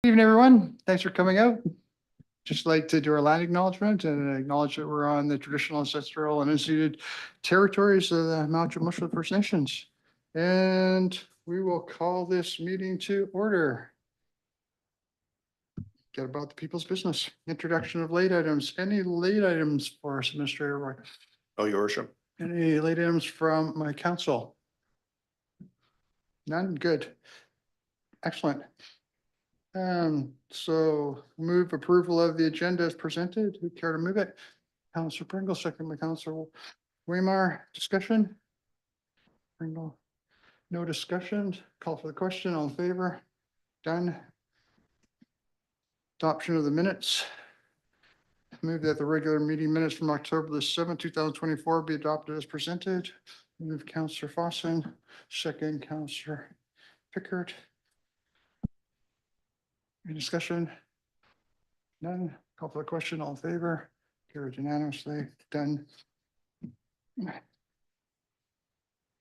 Evening, everyone. Thanks for coming out. Just like to do our land acknowledgement and acknowledge that we're on the traditional, ancestral, and unceded territories of the Mount First Nations. And we will call this meeting to order. Get about the people's business. Introduction of late items. Any late items for us, Administrator Roy? Oh, your worship. Any late items from my council? None? Good. Excellent. So move approval of the agenda as presented. Who care to move it? Councillor Pringle, second by Councillor Waymar. Discussion? Pringle. No discussion. Call for the question. All in favor? Done. Adoption of the minutes. Move that the regular meeting minutes from October the 7th, 2024 be adopted as presented. Move Councillor Fossin, second Councillor Pickard. Any discussion? None. Call for the question. All in favor? Carried unanimously. Done.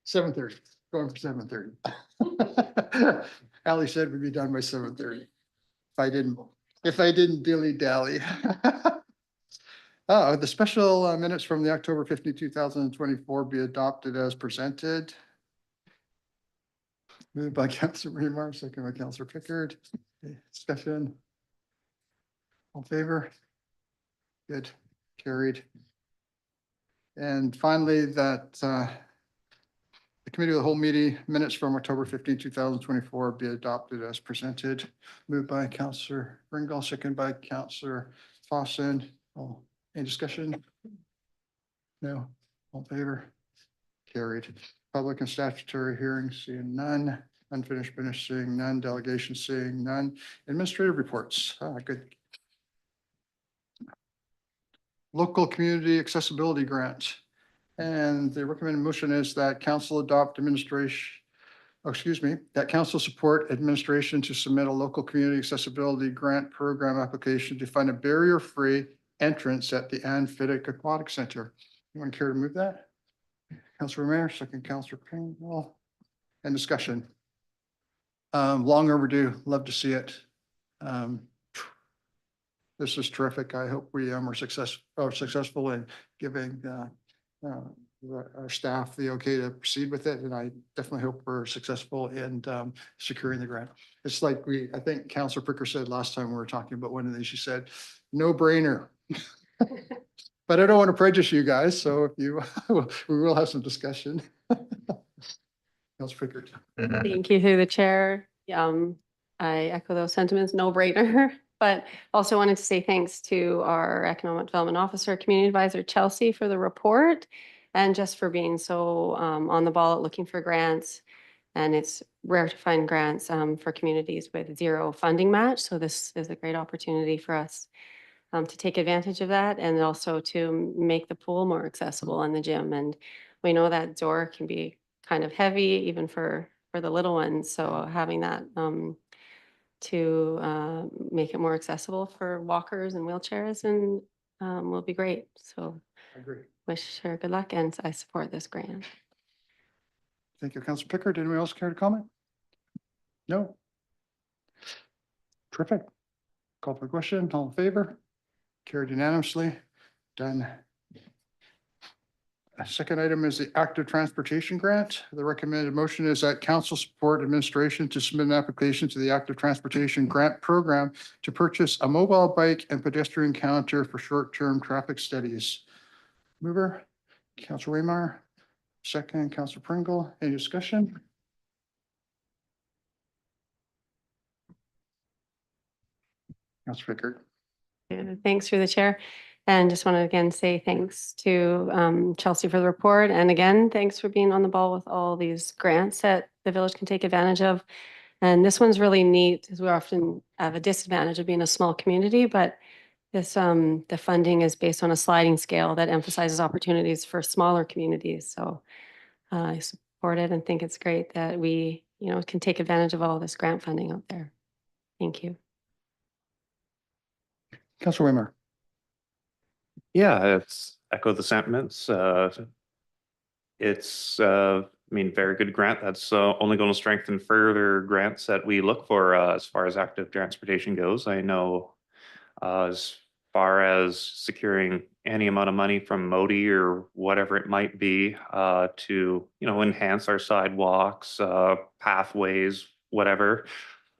7:30. Going for 7:30. Ali said we'd be done by 7:30. If I didn't dilly dally. The special minutes from the October 15, 2024 be adopted as presented. Moved by Councillor Remar, second by Councillor Pickard. Discussion. All in favor? Good. Carried. And finally, that the committee of the whole meeting minutes from October 15, 2024 be adopted as presented. Moved by Councillor Ringall, second by Councillor Fossin. Any discussion? No. All in favor? Carried. Public and statutory hearings, seeing none. Unfinished business, seeing none. Delegation, seeing none. Administrative reports. Good. Local community accessibility grant. And the recommended motion is that council adopt that council support administration to submit a local community accessibility grant program application to fund a barrier-free entrance at the Ann Fiddick Aquatic Center. Anyone care to move that? Councillor Mayor, second Councillor Pringle. And discussion. Long overdue. Love to see it. This is terrific. I hope we are successful in giving our staff the okay to proceed with it. And I definitely hope we're successful in securing the grant. It's like I think Councillor Picker said last time we were talking about one of these, she said, no brainer. But I don't want to prejudice you guys. So if you, we will have some discussion. Councillor Pickard. Thank you through the chair. I echo those sentiments, no brainer. But also wanted to say thanks to our Economic Development Officer, Community Advisor Chelsea for the report and just for being so on the ball at looking for grants. And it's rare to find grants for communities with zero funding match. So this is a great opportunity for us to take advantage of that and also to make the pool more accessible in the gym. And we know that door can be kind of heavy even for the little ones. So having that to make it more accessible for walkers and wheelchairs and will be great. So I agree. wish her good luck and I support this grant. Thank you, Councillor Pickard. Anyone else care to comment? No. Terrific. Call for the question. All in favor? Carried unanimously. Done. Second item is the active transportation grant. The recommended motion is that council support administration to submit an application to the active transportation grant program to purchase a mobile bike and pedestrian counter for short-term traffic studies. Mover, Councillor Waymar, second, Councillor Pringle. Any discussion? Councillor Pickard. Thanks through the chair. And just want to again say thanks to Chelsea for the report. And again, thanks for being on the ball with all these grants that the village can take advantage of. And this one's really neat because we often have a disadvantage of being a small community, but this the funding is based on a sliding scale that emphasizes opportunities for smaller communities. So I support it and think it's great that we, can take advantage of all this grant funding out there. Thank you. Councillor Waymar. Yeah, it's echo the sentiments. It's I mean, very good grant. That's only going to strengthen further grants that we look for as far as active transportation goes. I know as far as securing any amount of money from Modi or whatever it might be to, enhance our sidewalks, pathways, whatever.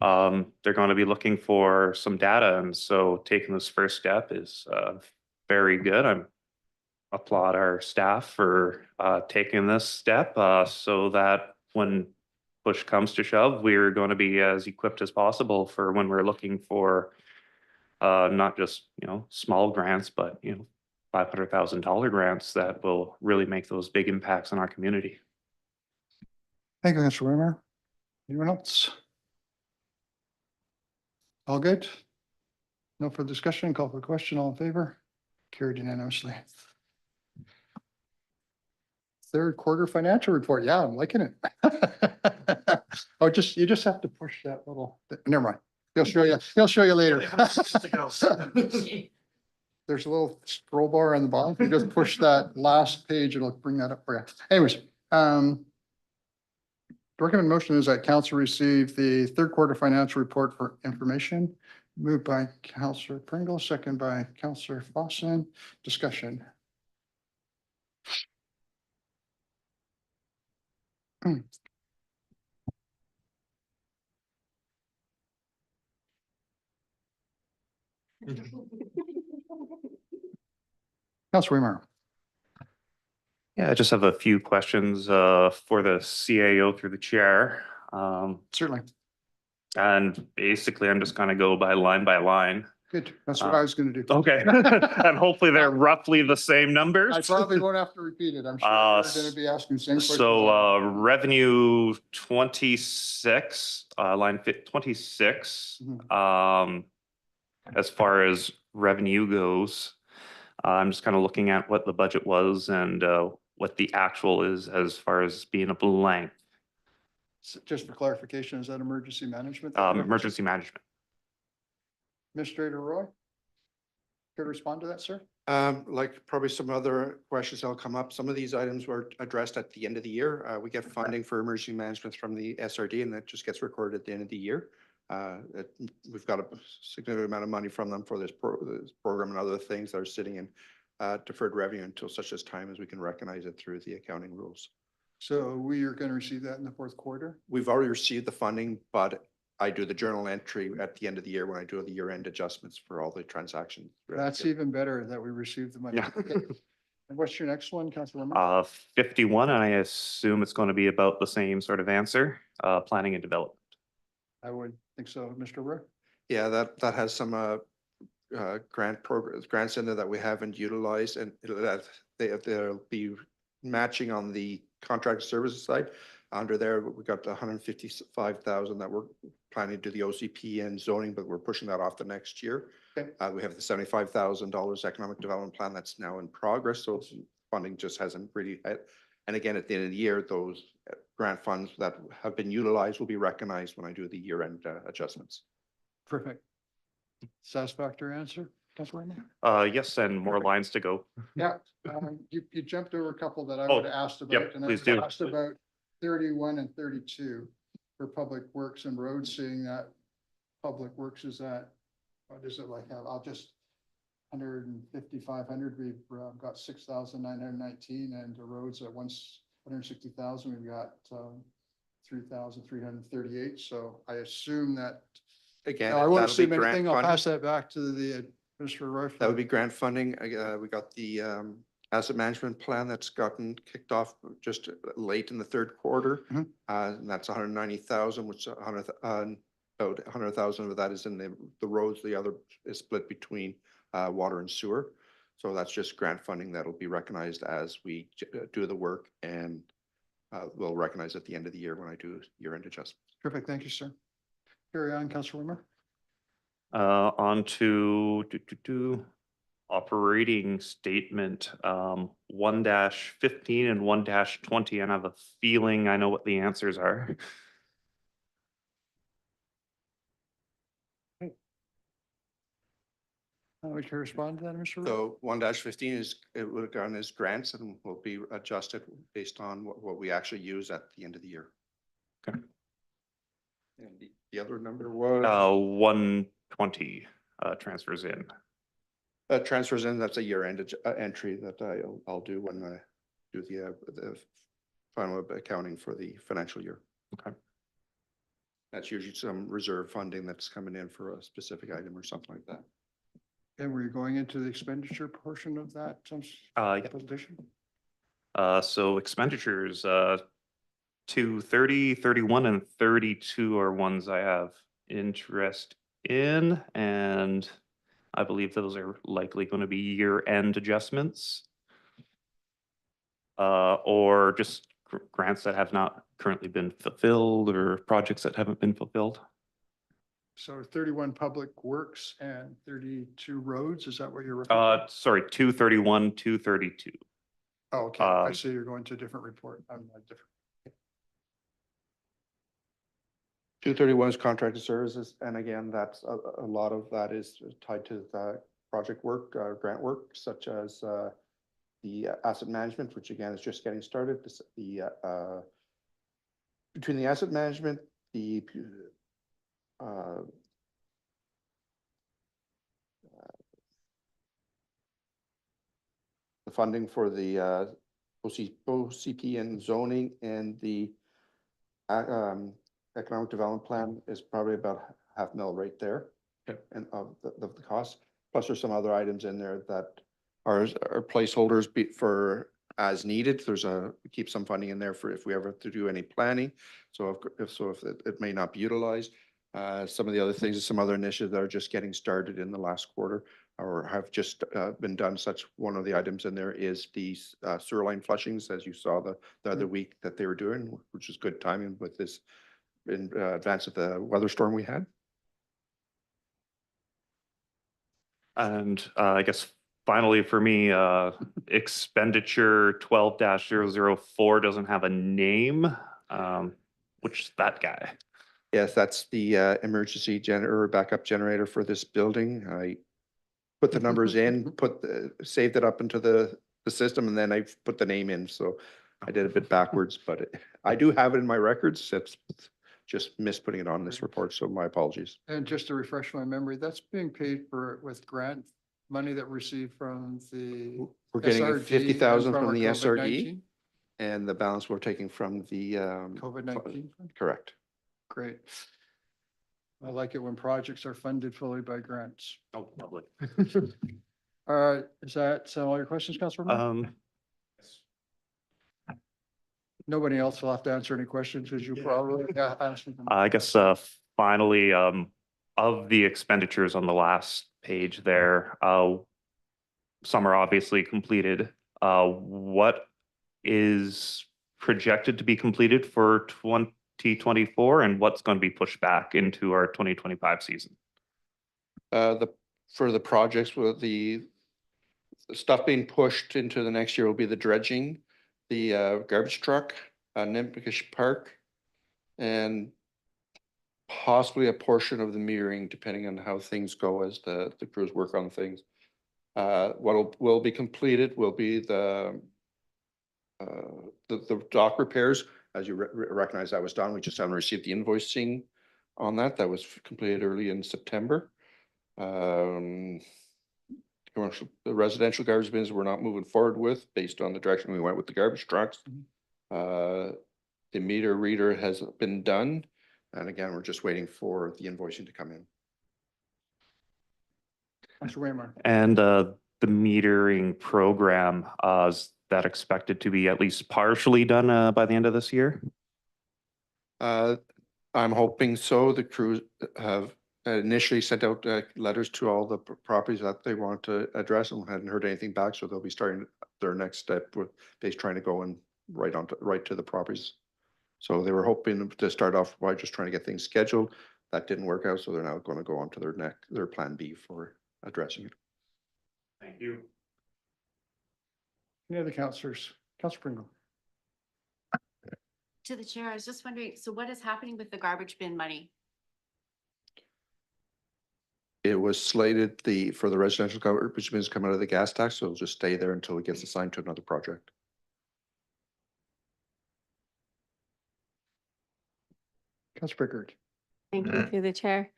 They're going to be looking for some data. And so taking this first step is very good. I'm applaud our staff for taking this step so that when push comes to shove, we're going to be as equipped as possible for when we're looking for not just, small grants, but, $500,000 grants that will really make those big impacts in our community. Thank you, Mr. Weimer. Anyone else? All good? No further discussion, call for a question, all in favor? Carried unanimously. Third quarter financial report, yeah, I'm liking it. Oh, you just have to push that little, never mind. He'll show you later. There's a little scroll bar on the bottom. You just push that last page, it'll bring that up for you. Anyways, the recommended motion is that council receive the third quarter financial report for information. Moved by Councillor Pringle, second by Councillor Fossin. Discussion. Councillor Weimer. Yeah, I just have a few questions for the CAO through the chair. Certainly. And basically, I'm just going to go by line. Good. That's what I was going to do. Okay. And hopefully they're roughly the same numbers. I probably won't have to repeat it. I'm sure you're going to be asking the same question. So revenue 26, line 26. As far as revenue goes, I'm just kind of looking at what the budget was and what the actual is as far as being a blank. Just for clarification, is that emergency management? Emergency management. Administrator Roy? Could respond to that, sir? Like probably some other questions that'll come up. Some of these items were addressed at the end of the year. We get funding for emergency management from the SRD and that just gets recorded at the end of the year. We've got a significant amount of money from them for this program and other things that are sitting in deferred revenue until such as time as we can recognize it through the accounting rules. So we are going to receive that in the fourth quarter? We've already received the funding, but I do the journal entry at the end of the year when I do the year-end adjustments for all the transactions. That's even better that we received the money. Yeah. Okay. And what's your next one, Councilor Weimer? 51, and I assume it's going to be about the same sort of answer, planning and development. I would think so, Mr. Roy. Yeah, that has some grants in there that we haven't utilized, and they'll be matching on the contract services side. Under there, we got the 155,000 that we're planning to do the OCP and zoning, but we're pushing that off the next year. Okay. We have the $75,000 economic development plan that's now in progress, so funding just hasn't really. And again, at the end of the year, those grant funds that have been utilized will be recognized when I do the year-end adjustments. Perfect. Satisfactory answer, Councilor Weimer? Yes, and more lines to go. Yeah, you jumped over a couple that I would have asked about. yep, And I please would do. asked about 31 and 32 for public works and roads, seeing that public works is that, what is it like? I'll just 150, 500, we've got 6,919 and the roads at 160,000, we've got 3,338. So I assume that, Again, I won't that'll be assume grant anything. I'll funding. pass that back to the Mr. Roy. That would be grant funding. We got the asset management plan that's gotten kicked off just late in the third quarter. Mhm. And that's 190,000, which about 100,000 of that is in the roads. The other is split between water and sewer. So that's just grant funding that'll be recognized as we do the work, and we'll recognize at the end of the year when I do year-end adjustments. Perfect. Thank you, sir. Carry on, Councilor Weimer. On to operating statement 1-15 and 1-20, and I have a feeling I know what the answers are. Would you respond to that, Mr. Rowe? So 1-15 is, it would have gone as grants and will be adjusted based on what we actually use at the end of the year. Okay. And the other number was, 120 transfers in. transfers in, that's a year-end entry that I'll do when I do the final accounting for the financial year. Okay. That's usually some reserve funding that's coming in for a specific item or something like that. And were you going into the expenditure portion of that? Yeah. Presentation? So expenditures, 230, 31, and 32 are ones I have interest in, and I believe those are likely going to be year-end adjustments. Or just grants that have not currently been fulfilled or projects that haven't been fulfilled. So 31 public works and 32 roads, is that what you're referring to? Sorry, 231, 232. Oh, okay, I um, see you're going to a different report. I'm a different. 231 is contracted services, and again, that's a lot of that is tied to the project work, grant work, such as the asset management, which again is just getting started. Between the asset management, the funding for the OCP and zoning and the economic development plan is probably about $500,000 right there. Okay. And of the cost, plus there's some other items in there that are placeholders for as needed. We keep some funding in there for if we ever have to do any planning. So if it may not be utilized. Some of the other things, some other initiatives that are just getting started in the last quarter or have just been done. Such one of the items in there is the sewer line flushings, as you saw the other week that they were doing, which is good timing with this in advance of the weather storm we had. And I guess finally for me, expenditure 12-004 doesn't have a name. Which is that guy? Yes, that's the emergency generator, backup generator for this building. I put the numbers in, saved it up into the system, and then I put the name in. So I did a bit backwards, but I do have it in my records. It's just missed putting it on this report, so my apologies. And just to refresh my memory, that's being paid for with grant money that we received from the We're getting SRD 50,000 and from our the SRD, COVID-19? and the balance we're taking from the COVID-19 fund? correct. Great. I like it when projects are funded fully by grants. Oh, lovely. All right, is that all your questions, Councilor? Moore? Nobody else will have to answer any questions because you probably asked them. I guess finally, of the expenditures on the last page there, some are obviously completed. What is projected to be completed for 2024 and what's going to be pushed back into our 2025 season? For the projects with the stuff being pushed into the next year will be the dredging, the garbage truck, Nempkish Park, and possibly a portion of the metering, depending on how things go as the crews work on things. What will be completed will be the dock repairs. As you recognize, that was done. We just haven't received the invoicing on that. That was completed early in September. Commercial, the residential garbage bins we're not moving forward with based on the direction we went with the garbage trucks. The meter reader has been done. And again, we're just waiting for the invoicing to come in. Mr. Waymire. And the metering program, is that expected to be at least partially done by the end of this year? I'm hoping so. The crews have initially sent out letters to all the properties that they want to address and hadn't heard anything back. So they'll be starting their next step with trying to go and right to the properties. So they were hoping to start off by just trying to get things scheduled. That didn't work out. So they're now going to go on to their plan B for addressing it. Thank you. Any other councillors? Councillor Pringle. To the chair, I was just wondering, so what is happening with the garbage bin money? It was slated for the residential cover, which means coming out of the gas tax, so it'll just stay there until it gets assigned to another project. Councillor Pickard. Thank you through the chair.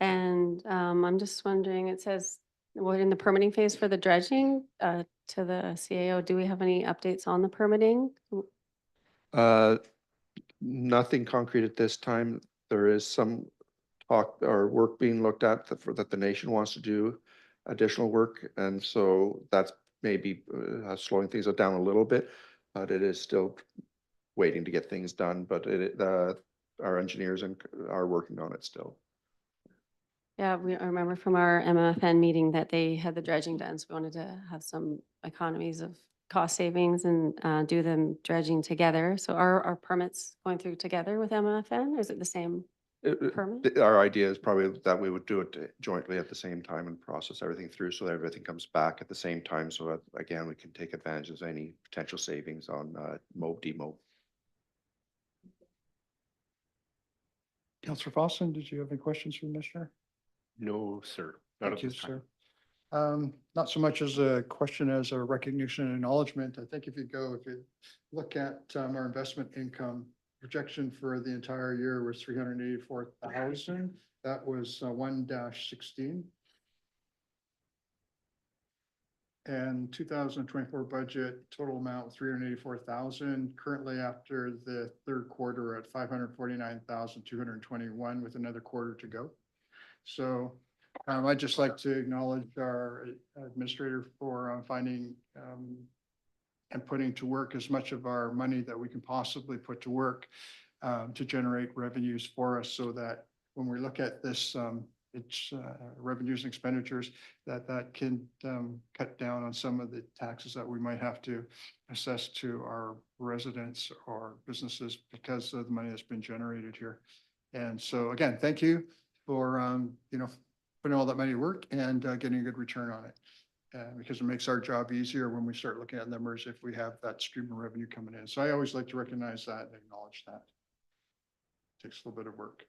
And I'm just wondering, it says, what in the permitting phase for the dredging to the CAO, do we have any updates on the permitting? Nothing concrete at this time. There is some talk or work being looked at that the nation wants to do additional work. And so that's maybe slowing things down a little bit, but it is still waiting to get things done. But our engineers are working on it still. Yeah, I remember from our MFN meeting that they had the dredging done, so we wanted to have some economies of cost savings and do them dredging together. So are our permits going through together with MFN, or is it the same? Permit? Our idea is probably that we would do it jointly at the same time and process everything through so that everything comes back at the same time. So that, again, we can take advantage of any potential savings on mob, demob. Councillor Fossin, did you have any questions for the Commissioner? No, sir. Not Thank at you, this time. sir. Not so much as a question as a recognition and acknowledgement. I think if you look at our investment income projection for the entire year was 384,000. That was 1-16. And 2024 budget total amount 384,000. Currently, after the third quarter, at 549,221 with another quarter to go. So I'd just like to acknowledge our administrator for finding and putting to work as much of our money that we can possibly put to work to generate revenues for us, so that when we look at this, it's revenues and expenditures, that can cut down on some of the taxes that we might have to assess to our residents or businesses because of the money that's been generated here. And so again, thank you for putting all that money to work and getting a good return on it. Because it makes our job easier when we start looking at numbers if we have that stream of revenue coming in. So I always like to recognize that and acknowledge that. Takes a little bit of work.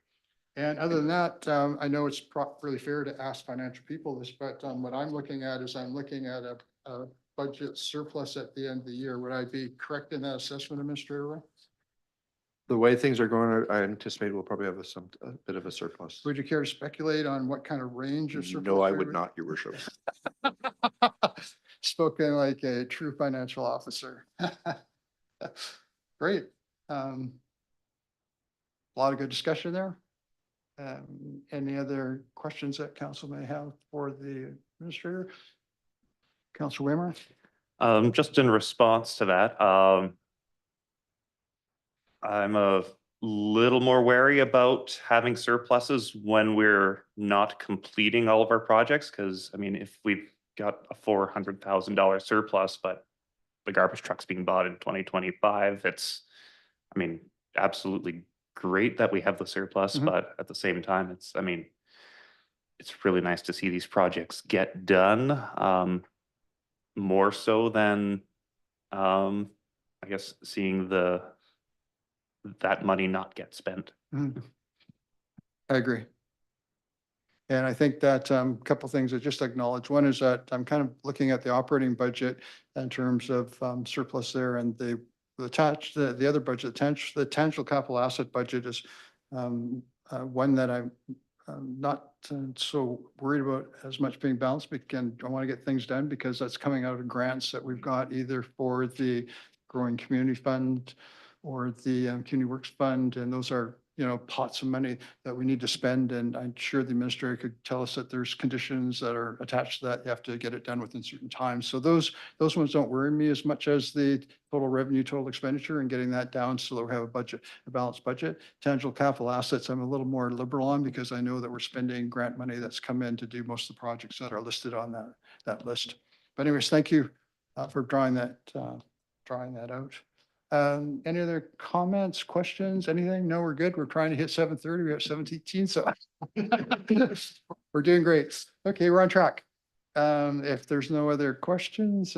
And other than that, I know it's really fair to ask financial people this, but what I'm looking at is I'm looking at a budget surplus at the end of the year. Would I be correct in that assessment, Administrator Roy? The way things are going, I anticipate we'll probably have a bit of a surplus. Would you care to speculate on what kind of range of surplus? No, I we would not, Your Worship. Spoken like a true financial officer. Great. A lot of good discussion there. Any other questions that council may have for the administrator? Councilor Waymer? Just in response to that, I'm a little more wary about having surpluses when we're not completing all of our projects. Because I mean, if we've got a $400,000 surplus, but the garbage truck's being bought in 2025, it's, I mean, absolutely great that we have the surplus, but at the same time, it's really nice to see these projects get done. More so than, I guess, seeing that money not get spent. I agree. And I think that a couple things I just acknowledge. One is that I'm kind of looking at the operating budget in terms of surplus there, and the other budget, the tangible capital asset budget is one that I'm not so worried about as much being balanced. I want to get things done because that's coming out of grants that we've got either for the Growing Community Fund or the Community Works Fund, and those are pots of money that we need to spend. And I'm sure the administrator could tell us that there's conditions that are attached to that. You have to get it done within certain times. So those ones don't worry me as much as the total revenue, total expenditure, and getting that down so that we have a balanced budget. Tangible capital assets, I'm a little more liberal on because I know that we're spending grant money that's come in to do most of the projects that are listed on that list. But anyways, thank you for drawing that out. Any other comments, questions, anything? No, we're good. We're trying to hit 7:30. We have 7:18, so we're doing great. Okay, we're on track. If there's no other questions,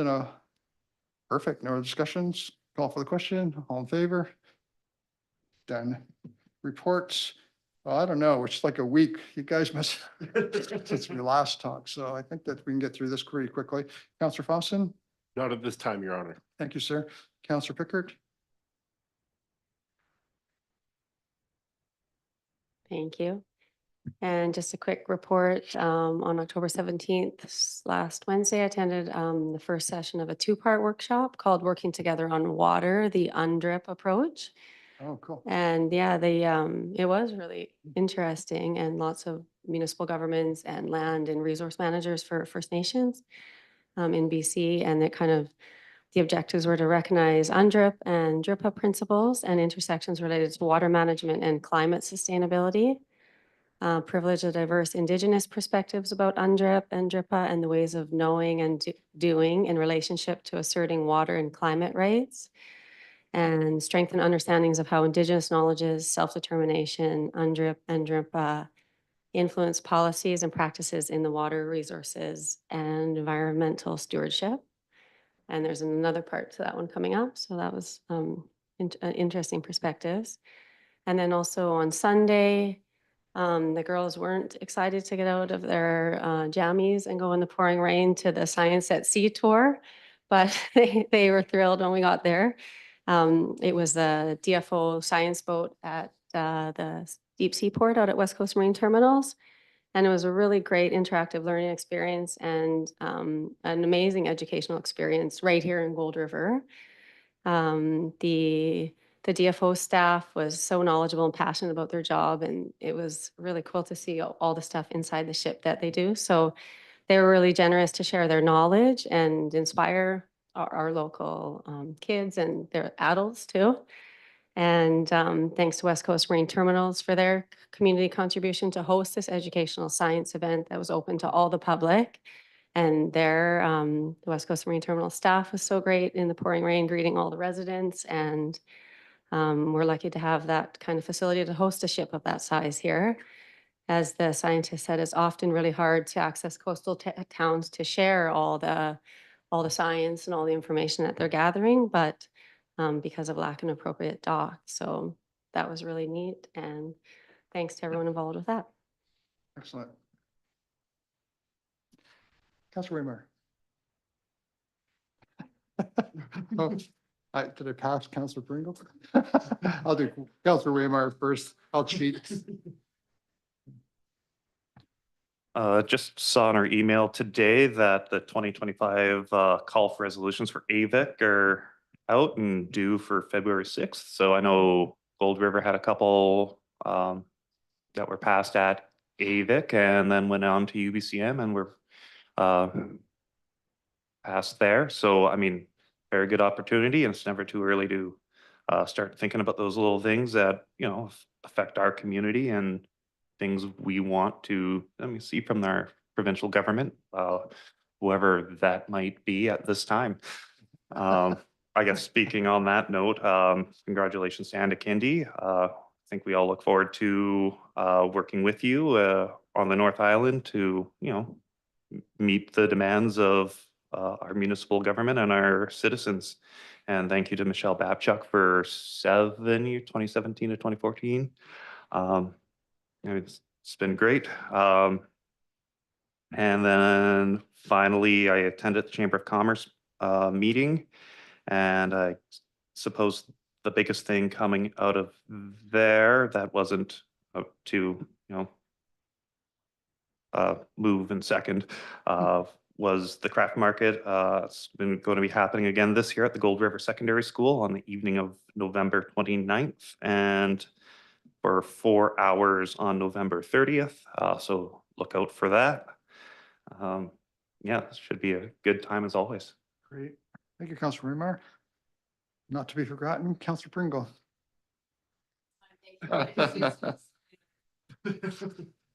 perfect. No other discussions. Call for the question. All in favor? Done. Reports. Well, I don't know, it's like a week. You guys must, since we last talked. So I think that we can get through this pretty quickly. Counselor Thompson, Not at this time, Your Honor. thank you, sir. Counselor Pickard. Thank you. And just a quick report, on October 17th, last Wednesday, I attended the first session of a two-part workshop called Working Together on Water, the UNDRIP approach. Oh, cool. And yeah, it was really interesting, and lots of municipal governments and land and resource managers for First Nations in BC. And the objectives were to recognize UNDRIP and DRIPA principles and intersections related to water management and climate sustainability. Privilege the diverse Indigenous perspectives about UNDRIP and DRIPA and the ways of knowing and doing in relationship to asserting water and climate rights, and strengthen understandings of how Indigenous knowledges, self-determination, UNDRIP and DRIPA influence policies and practices in the water resources and environmental stewardship. And there's another part to that one coming up. So that was interesting perspectives. And then also on Sunday, the girls weren't excited to get out of their jammies and go in the pouring rain to the Science at Sea tour, but they were thrilled when we got there. It was the DFO science boat at the deep sea port out at West Coast Marine Terminals. And it was a really great interactive learning experience and an amazing educational experience right here in Gold River. The DFO staff was so knowledgeable and passionate about their job, and it was really cool to see all the stuff inside the ship that they do. So they were really generous to share their knowledge and inspire our local kids and their adults too. And thanks to West Coast Marine Terminals for their community contribution to host this educational science event that was open to all the public. And the West Coast Marine Terminal staff was so great in the pouring rain, greeting all the residents. And we're lucky to have that kind of facility to host a ship of that size here. As the scientist said, it's often really hard to access coastal towns to share all the science and all the information that they're gathering, but because of lack of an appropriate dock. So that was really neat. And thanks to everyone involved with that. Excellent. Counselor Raymer. Oh, did I pass Counselor Pringle? I'll do Counselor Waymire first. I'll cheat. Just saw in our email today that the 2025 call for resolutions for AVIC are out and due for February 6th. So I know Gold River had a couple that were passed at AVIC and then went on to UBCM and were passed there. So, I mean, very good opportunity, and it's never too early to start thinking about those little things that, you know, affect our community and things we want to, see from our provincial government, whoever that might be at this time. I guess speaking on that note, congratulations to Anna Kindy. I think we all look forward to working with you on the North Island to, you know, meet the demands of our municipal government and our citizens. And thank you to Michelle Babchuk for 2017 to 2014. It's been great. And then finally, I attended the Chamber of Commerce meeting, and I suppose the biggest thing coming out of there that wasn't to, you know, move in second was the craft market. It's been going to be happening again this year at the Gold River Secondary School on the evening of November 29th and for 4 hours on November 30th. So look out for that. Yeah, this should be a good time as always. Great. Thank you, Counselor Waymire. Not to be forgotten, Counselor Pringle.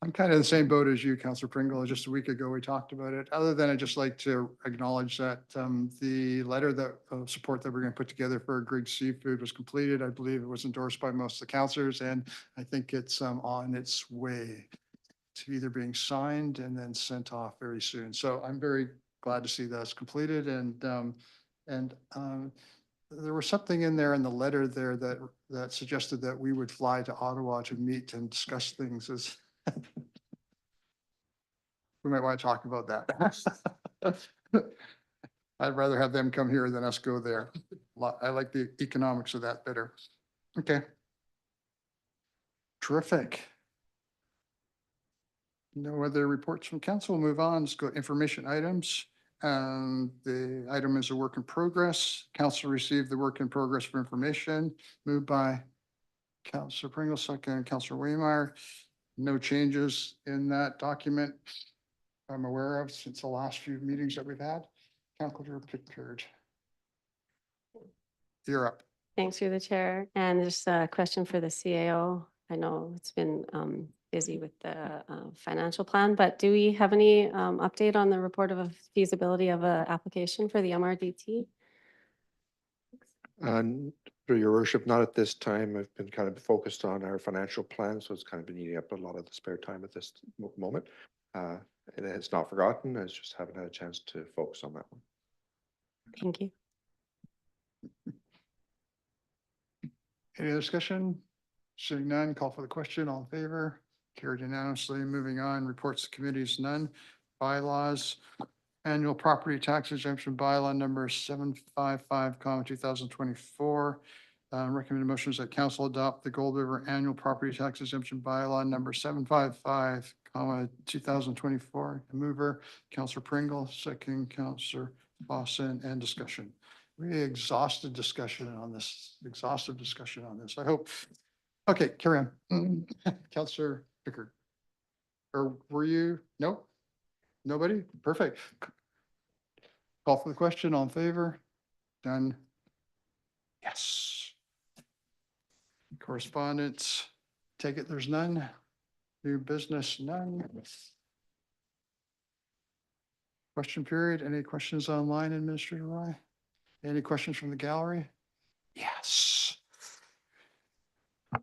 I'm kind of in the same boat as you, Counselor Pringle. Just a week ago, we talked about it. Other than I'd just like to acknowledge that the letter of support that we're going to put together for Grieg Seafood was completed. I believe it was endorsed by most of the councillors, and I think it's on its way to either being signed and then sent off very soon. So I'm very glad to see that's completed. And there was something in there in the letter there that that suggested that we would fly to Ottawa to meet and discuss things is we might want to talk about that. I'd rather have them come here than us go there. I like the economics of that better. Okay. Terrific. No other reports from council. We'll move on. Let's go information items. The item is a work in progress. Council received the work in progress for information. Moved by Councilor Pringle, second Councilor Waymire. No changes in that document I'm aware of since the last few meetings that we've had. Councilor Pickard. You're up. Thanks through the chair. And just a question for the CAO. I know it's been busy with the financial plan, but do we have any update on the report of a feasibility of a application for the MRDT? Through your worship, not at this time. I've been kind of focused on our financial plan, so it's kind of been eating up a lot of the spare time at this moment. And it's not forgotten. I just haven't had a chance to focus on that one. Thank you. Any other discussion? Seeing none, call for the question. All in favor? Carried unanimously. Moving on, reports to committees, none. Bylaws, annual property tax exemption bylaw number 755, 2024. Recommended motions that council adopt the Gold River annual property tax exemption bylaw number 755, 2024. Mover, Councilor Pringle, second Councilor Lawson, and discussion. We exhaustive discussion on this, I hope. Okay, carry on. Councilor Pickard. Or were you? Nope. Nobody? Perfect. Call for the question. All in favor? Done. Yes. Correspondence. Take it, there's none. New business, none. Question period. Any questions online, Administrator Roy? Any questions from the gallery? Yes.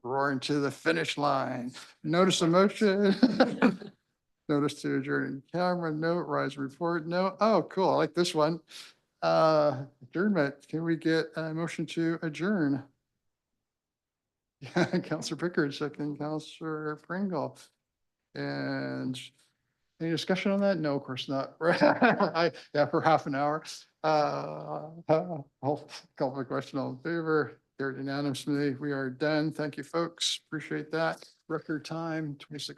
Roaring to the finish line. Notice of motion. Notice to adjourn in camera, no. Rise report, no. Oh, cool. I like this one. Adjournment. Can we get a motion to adjourn? Yeah, Councilor Pickard, second Councilor Pringle. And any discussion on that? No, of course not. Yeah, for half an hour. I'll call for the question. All in favor? Carried unanimously. We are done. Thank you, folks. Appreciate that. Record time, 26.